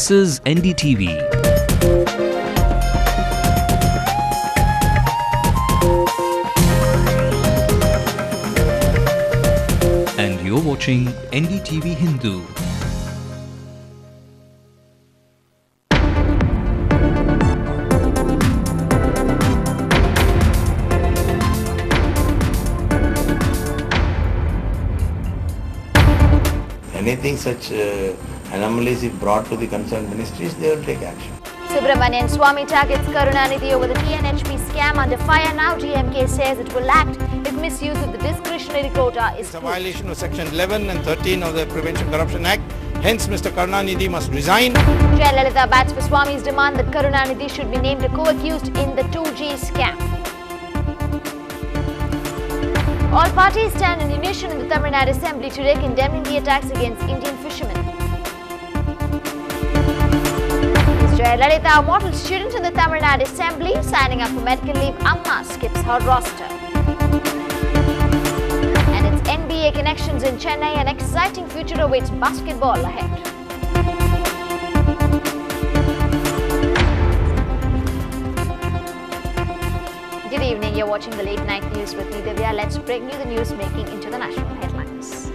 This is NDTV. And you're watching NDTV Hindu. Anything such anomalies if brought to the concerned ministries, they will take action. Subramanian Swamy targets Karunanidhi over the TNHP scam under fire now. DMK says it will act if misuse of the discretionary quota is It's a violation of Section 11 and 13 of the Prevention Corruption Act. Hence, Mr. Karunanidhi must resign. Jayalalitha bats for Swamy's demand that Karunanidhi should be named a co-accused in the 2G scam. All parties stand in unison in the Tamil Nadu Assembly today condemning the attacks against Indian fishermen. Jayalalitha, a model student in the Tamil Nadu Assembly, signing up for medical leave. Amma skips her roster. And its NBA connections in Chennai, an exciting future awaits basketball ahead. Good evening, you're watching the Late Night News with me, Divya. Let's bring you the news making into the national headlines.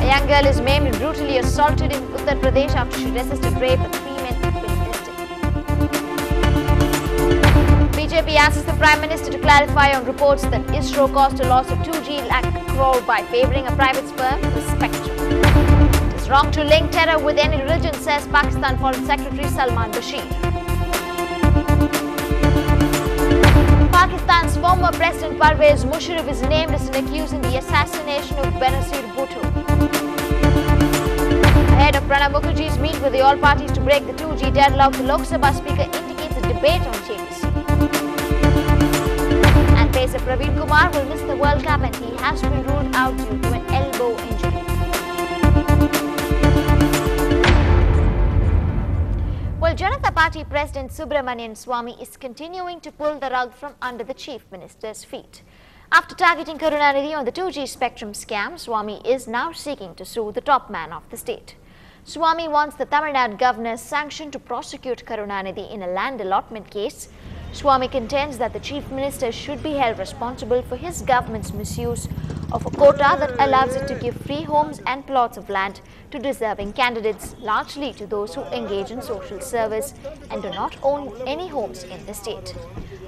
A young girl is maimed and brutally assaulted in Uttar Pradesh after she resisted rape and 3 men have been arrested. BJP asks the Prime Minister to clarify on reports that ISRO caused a loss of 2G lakh crore by favouring a private firm for spectrum. It is wrong to link terror with any religion, says Pakistan Foreign Secretary Salman Bashir. Pakistan's former President Parvez Musharraf is named as an accused in the assassination of Benazir Bhutto. Ahead of Pranab Mukherjee's meet with the all parties to break the 2G deadlock, the Lok Sabha Speaker indicates a debate on JPC. And pacer Praveen Kumar will miss the World Cup and he has been ruled out due to an elbow injury. Well, Janata Party President Subramanian Swamy is continuing to pull the rug from under the Chief Minister's feet. After targeting Karunanidhi on the 2G spectrum scam, Swamy is now seeking to sue the top man of the state. Swamy wants the Tamil Nadu governor's sanction to prosecute Karunanidhi in a land allotment case. Swamy contends that the Chief Minister should be held responsible for his government's misuse of a quota that allows it to give free homes and plots of land to deserving candidates, largely to those who engage in social service and do not own any homes in the state.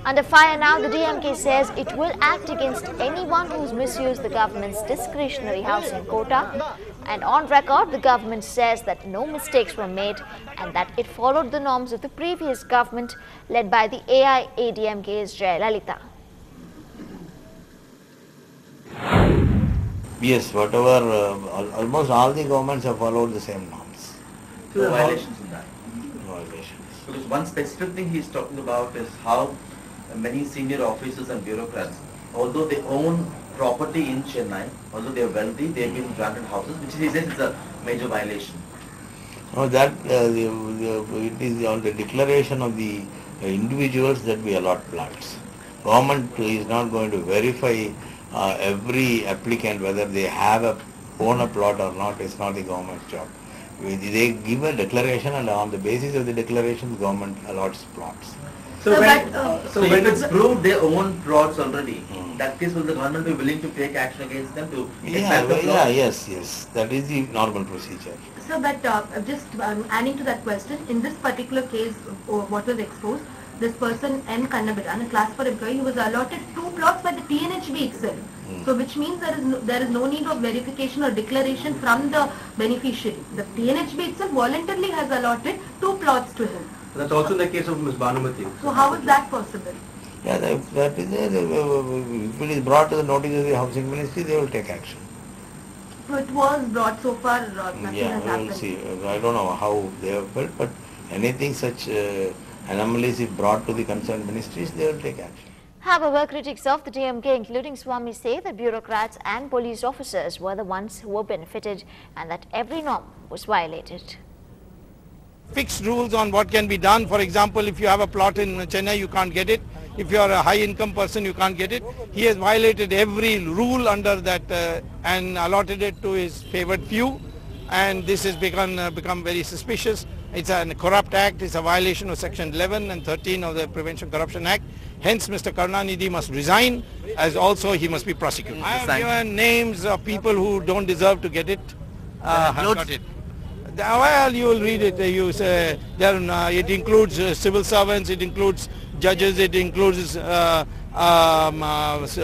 Under fire now, the DMK says it will act against anyone who's misused the government's discretionary housing quota. And on record, the government says that no mistakes were made and that it followed the norms of the previous government led by the AIADMK's Jayalalitha. Yes, whatever, almost all the governments have followed the same norms. So there are violations in that? Violations. Because one specific thing he's talking about is how many senior officers and bureaucrats, although they own property in Chennai, although they are wealthy, they have been granted houses, which he says is a major violation. No, that it is on the declaration of the individuals that we allot plots. Government is not going to verify every applicant whether they own a plot or not. It's not the government's job. They give a declaration and on the basis of the declaration the government allots plots. So when it's proved they own plots already, in that case will the government be willing to take action against them to accept the plot? Yes. That is the normal procedure. So, but just adding to that question, in this particular case, what was exposed, this person N. Kannabiran, a class 4 employee, who was allotted 2 plots by the TNHB itself. So, which means there is no need of verification or declaration from the beneficiary. The TNHB itself voluntarily has allotted 2 plots to him. That's also in the case of Ms. Bhanumati. So, how is that possible? Yeah, that is if it is brought to the notice of the Housing Ministry, they will take action. So, it was brought so far, nothing has we happened. will see. I don't know how they have felt, but anything such anomalies if brought to the concerned ministries, they will take action. However, critics of the DMK, including Swamy, say that bureaucrats and police officers were the ones who were benefited and that every norm was violated. Fixed rules on what can be done. For example, if you have a plot in Chennai, you can't get it. If you are a high income person, you can't get it. He has violated every rule under that and allotted it to his favored few. And this has become very suspicious. It's a corrupt act, it's a violation of Section 11 and 13 of the Prevention Corruption Act. Hence, Mr. Karunanidhi must resign, as also he must be prosecuted. I have given names of people who don't deserve to get it. Have got it. Well, you will read it. You say it includes civil servants, it includes judges, it includes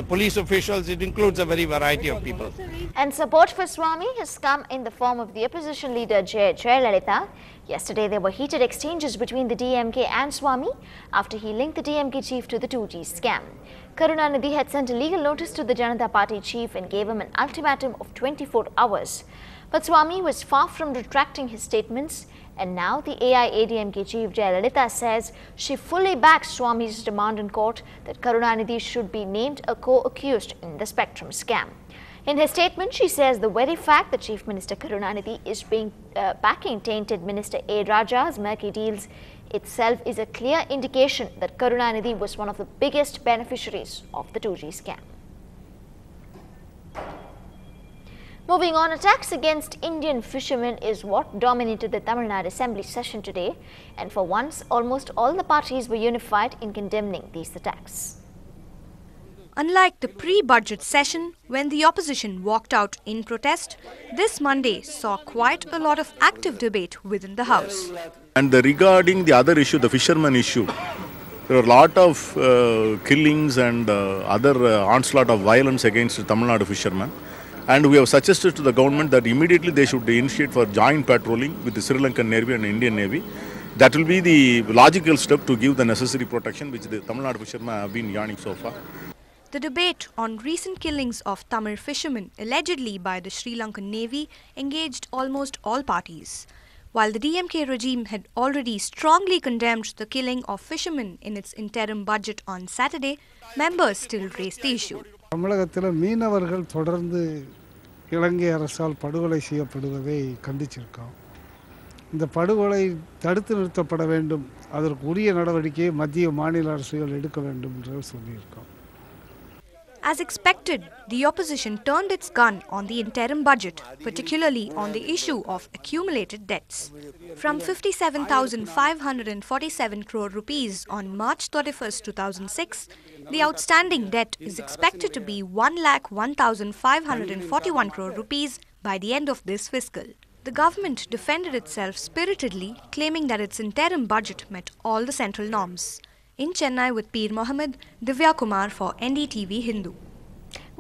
police officials, it includes a very variety of people. And support for Swamy has come in the form of the opposition leader Jayalalitha. Yesterday, there were heated exchanges between the DMK and Swamy after he linked the DMK chief to the 2G scam. Karunanidhi had sent a legal notice to the Janata Party chief and gave him an ultimatum of 24 hours. But Swamy was far from retracting his statements, and now the AIADMK chief Jayalalitha says she fully backs Swamy's demand in court that Karunanidhi should be named a co-accused in the Spectrum scam. In his statement, she says the very fact that Chief Minister Karunanidhi is backing tainted Minister A. Raja's murky deals itself is a clear indication that Karunanidhi was one of the biggest beneficiaries of the 2G scam. Moving on, attacks against Indian fishermen is what dominated the Tamil Nadu Assembly session today, and for once, almost all the parties were unified in condemning these attacks. Unlike the pre-budget session, when the opposition walked out in protest, this Monday saw quite a lot of active debate within the House. And regarding the other issue, the fishermen issue, there are a lot of killings and other onslaught of violence against Tamil Nadu fishermen. And we have suggested to the government that immediately they should initiate for joint patrolling with the Sri Lankan Navy and Indian Navy. That will be the logical step to give the necessary protection which the Tamil Nadu fishermen have been yearning so far. The debate on recent killings of Tamil fishermen allegedly by the Sri Lankan Navy engaged almost all parties. While the DMK regime had already strongly condemned the killing of fishermen in its interim budget on Saturday, members still raised the issue. தமிழகத்தில் மீனவர்கள் தொடர்ந்து இலங்கை அரசால் படுகொலை செய்யப்படுவதை கண்டிச்சிருக்கோம். இந்த படுகொலை தடுத்து நிறுத்தப்பட வேண்டும், அதற்கு உரிய நடவடிக்கையை மத்திய மாநில அரசுகள் எடுக்க வேண்டும் என்று சொல்லியிருக்கோம். As expected, the opposition turned its gun on the interim budget, particularly on the issue of accumulated debts. From 57,547 crore rupees on March 31, 2006, the outstanding debt is expected to be 1,01,541 crore rupees by the end of this fiscal. The government defended itself spiritedly, claiming that its interim budget met all the central norms. In Chennai with Peer Mohammed, Divya Kumar for NDTV Hindu.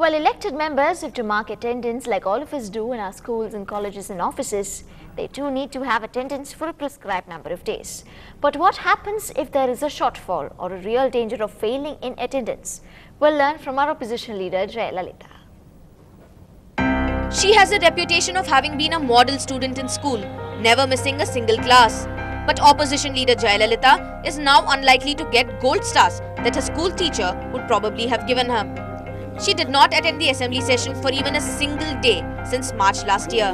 Well, elected members have to mark attendance like all of us do in our schools and colleges and offices. They too need to have attendance for a prescribed number of days. But what happens if there is a shortfall or a real danger of failing in attendance? We'll learn from our opposition leader, Jayalalitha. She has a reputation of having been a model student in school, never missing a single class. But opposition leader Jayalalitha is now unlikely to get gold stars that her school teacher would probably have given her. She did not attend the assembly session for even a single day since March last year.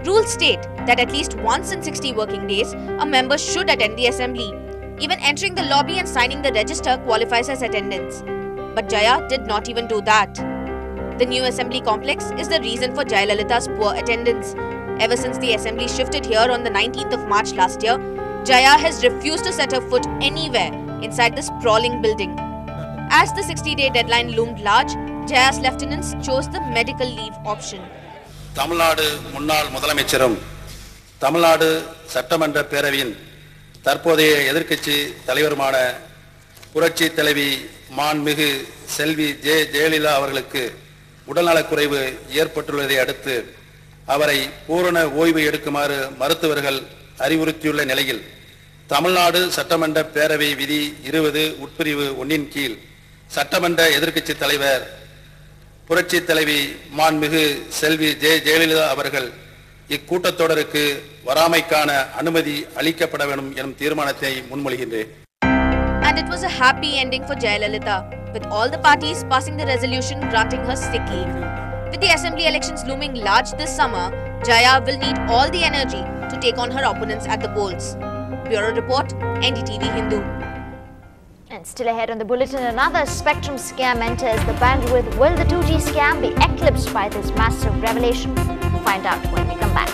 Rules state that at least once in 60 working days, a member should attend the assembly. Even entering the lobby and signing the register qualifies as attendance. But Jaya did not even do that. The new assembly complex is the reason for Jayalalitha's poor attendance. Ever since the assembly shifted here on the 19th of March last year, Jaya has refused to set her foot anywhere inside the sprawling building. As the 60-day deadline loomed large, Jaya's lieutenants chose the medical leave option. Tamil Nadu முன்னாள் முதலமைச்சரும் தமிழ் நாடு சட்டமன்ற பேரவையின் தற்போதைய எதிர்க்கட்சி தலைவருமான புரட்சி தலைவி மாண்புமிகு செல்வி ஜெயலலிதா அவர்களுக்கு உடல்நலக்குறைவு ஏற்பட்டுள்ளதை அடுத்து அவரை பூரண ஓய்வு எடுக்குமாறு மருத்துவர்கள் அறிவுறுத்தியுள்ள நிலையில் தமிழ்நாடு சட்டமன்ற பேரவை விதி 20 உட்பிரிவு 1 கீழ் சட்டமன்ற எதிர்க்கட்சி தலைவர் புரட்சி தலைவி மாண்புமிகு செல்வி ஜெயலலிதா அவர்கள் இக்கூட்டத்தொடருக்கு வராமைக்கான அனுமதி அளிக்கப்பட வேண்டும் எனும் தீர்மானத்தை முன்மொழிகின்றேன். And it was a happy ending for Jayalalitha, with all the parties passing the resolution granting her sick leave. With the assembly elections looming large this summer, Jaya will need all the energy to take on her opponents at the polls. Bureau Report, NDTV Hindu. And still ahead on the bulletin, another Spectrum scam enters the bandwidth. Will the 2G scam be eclipsed by this massive revelation? Find out when we come back.